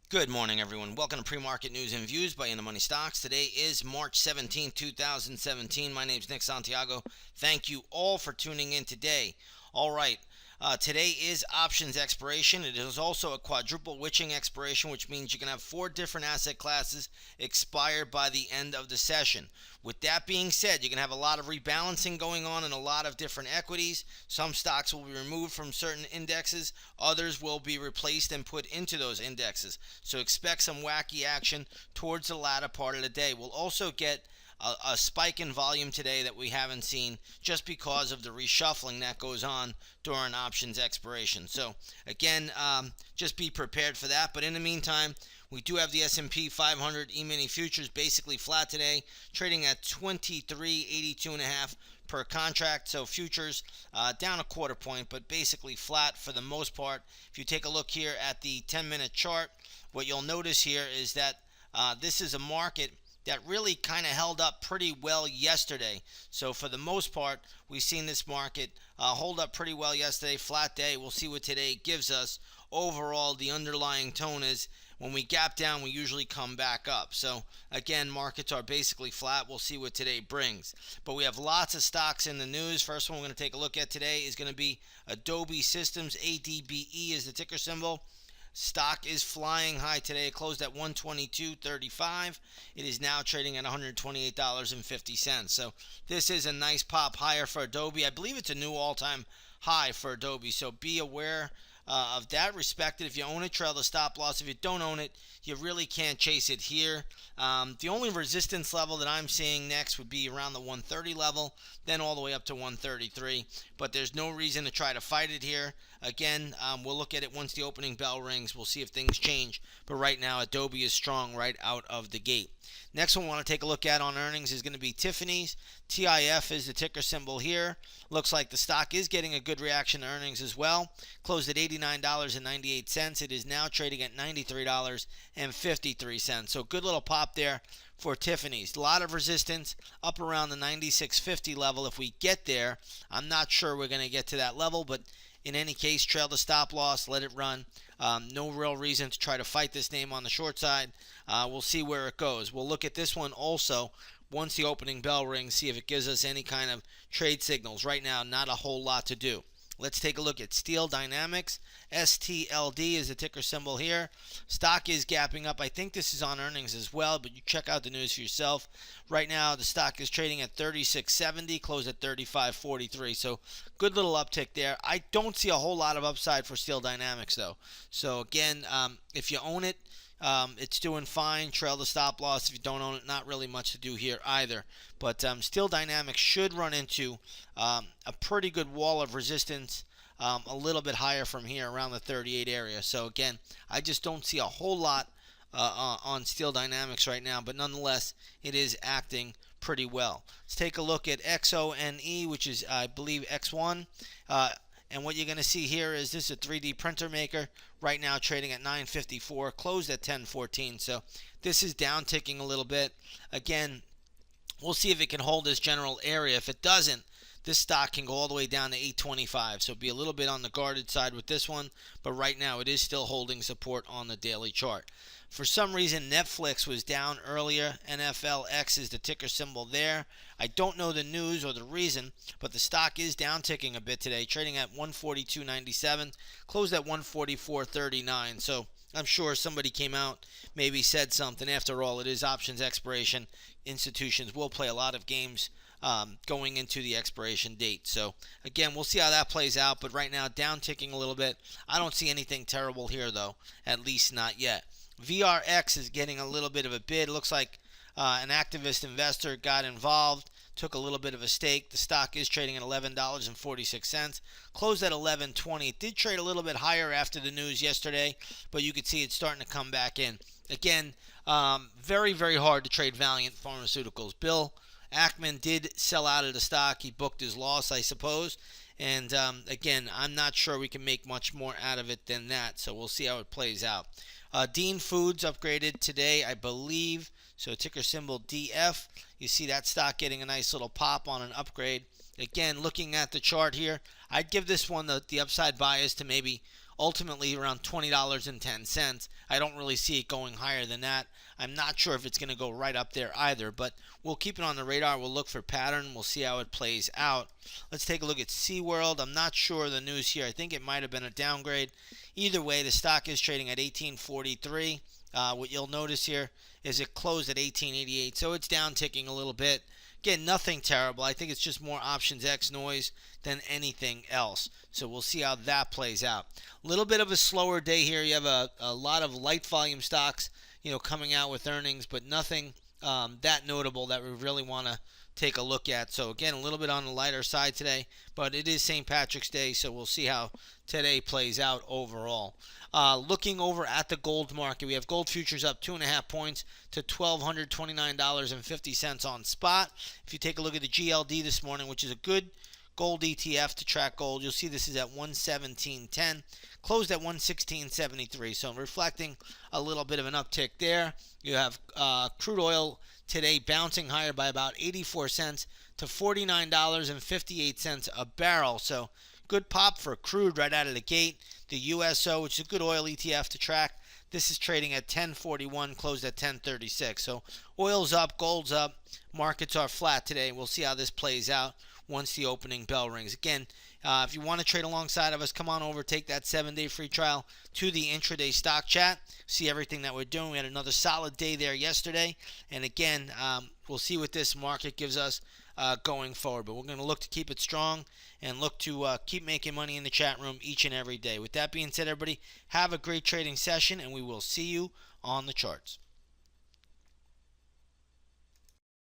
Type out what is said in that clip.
Good morning, everyone. Welcome to Pre-Market News and Views by InTheMoneyStocks. Today is March 17, 2017. My name is Nick Santiago. Thank you all for tuning in today. All right. Today is options expiration. It is also a quadruple witching expiration, which means you can have 4 different asset classes expire by the end of the session. With that being said, you can have a lot of rebalancing going on in a lot of different equities. Some stocks will be removed from certain indexes. Others will be replaced and put into those indexes. So expect some wacky action towards the latter part of the day. We'll also get a spike in volume today that we haven't seen just because of the reshuffling that goes on during options expiration. So again, just be prepared for that. But in the meantime, we do have the S&P 500 E-mini futures basically flat today, trading at 23.82.5 per contract. So futures down a quarter point, but basically flat for the most part. If you take a look here at the 10-minute chart, what you'll notice here is that this is a market that really kind of held up pretty well yesterday. So for the most part, we've seen this market hold up pretty well yesterday. Flat day. We'll see what today gives us. Overall, the underlying tone is when we gap down, we usually come back up. So again, markets are basically flat. We'll see what today brings. But we have lots of stocks in the news. First one we're going to take a look at today is going to be Adobe Systems. ADBE is the ticker symbol. Stock is flying high today. It closed at $122.35. It is now trading at $128.50. So this is a nice pop higher for Adobe. I believe it's a new all-time high for Adobe. So be aware of that. Respect it. If you own it, trail the stop loss. If you don't own it, you really can't chase it here. The only resistance level that I'm seeing next would be around the 130 level, then all the way up to 133. But there's no reason to try to fight it here. Again, we'll look at it once the opening bell rings. We'll see if things change. But right now, Adobe is strong right out of the gate. Next one we want to take a look at on earnings is going to be Tiffany's. TIF is the ticker symbol here. Looks like the stock is getting a good reaction to earnings as well. Closed at $89.98. It is now trading at $93.53. So good little pop there for Tiffany's. A lot of resistance up around the 96.50 level. If we get there, I'm not sure we're going to get to that level, but in any case, trail the stop loss, let it run. No real reason to try to fight this name on the short side. We'll see where it goes. We'll look at this one also once the opening bell rings, see if it gives us any kind of trade signals. Right now, not a whole lot to do. Let's take a look at Steel Dynamics. STLD is the ticker symbol here. Stock is gapping up. I think this is on earnings as well, but you check out the news for yourself. Right now, the stock is trading at $36.70, closed at $35.43. So good little uptick there. I don't see a whole lot of upside for Steel Dynamics, though. So again, if you own it, it's doing fine. Trail the stop loss. If you don't own it, not really much to do here either. But Steel Dynamics should run into a pretty good wall of resistance a little bit higher from here around the 38 area. So again, I just don't see a whole lot on Steel Dynamics right now. But nonetheless, it is acting pretty well. Let's take a look at XONE, which is, I believe, X1. And what you're going to see here is this is a 3D printer maker. Right now trading at $9.54, closed at $10.14. So this is down ticking a little bit. Again, we'll see if it can hold this general area. If it doesn't, this stock can go all the way down to $8.25. So be a little bit on the guarded side with this one. But right now it is still holding support on the daily chart. For some reason, Netflix was down earlier. NFLX is the ticker symbol there. I don't know the news or the reason, but the stock is down ticking a bit today, trading at $142.97, closed at $144.39. So I'm sure somebody came out, maybe said something. After all, it is options expiration. Institutions will play a lot of games going into the expiration date. So again, we'll see how that plays out. But right now, down ticking a little bit. I don't see anything terrible here, though, at least not yet. VRX is getting a little bit of a bid. It looks like an activist investor got involved, took a little bit of a stake. The stock is trading at $11.46, closed at $11.20. It did trade a little bit higher after the news yesterday, but you could see it's starting to come back in. Again, very, very hard to trade Valiant Pharmaceuticals. Bill Ackman did sell out of the stock. He booked his loss, I suppose. And again, I'm not sure we can make much more out of it than that, so we'll see how it plays out. Dean Foods upgraded today, I believe. So ticker symbol DF. You see that stock getting a nice little pop on an upgrade. Again, looking at the chart here, I'd give this one the upside bias to maybe ultimately around $20.10. I don't really see it going higher than that. I'm not sure if it's going to go right up there either, but we'll keep it on the radar. We'll look for pattern. We'll see how it plays out. Let's take a look at SeaWorld. I'm not sure of the news here. I think it might have been a downgrade. Either way, the stock is trading at $18.43. What you'll notice here is it closed at $18.88, so it's down ticking a little bit. Again, nothing terrible. I think it's just more options X noise than anything else. So we'll see how that plays out. A little bit of a slower day here. You have a lot of light volume stocks, coming out with earnings, but nothing that notable that we really want to take a look at. So again, a little bit on the lighter side today, but it is St. Patrick's Day, so we'll see how today plays out overall. Looking over at the gold market, we have gold futures up 2.5 points to $1,229.50 on spot. If you take a look at the GLD this morning, which is a good gold ETF to track gold, you'll see this is at 117.10, closed at 116.73, so reflecting a little bit of an uptick there. You have crude oil today bouncing higher by about 84 cents to $49.58 a barrel, so good pop for crude right out of the gate. The USO, which is a good oil ETF to track, this is trading at 10.41, closed at 10.36. So oil's up, gold's up, markets are flat today. We'll see how this plays out once the opening bell rings. Again, if you want to trade alongside of us, come on over, take that 7-day free trial to the intraday stock chat, see everything that we're doing. We had another solid day there yesterday, and again, we'll see what this market gives us going forward. But we're going to look to keep it strong and look to keep making money in the chat room each and every day. With that being said, everybody, have a great trading session, and we will see you on the charts.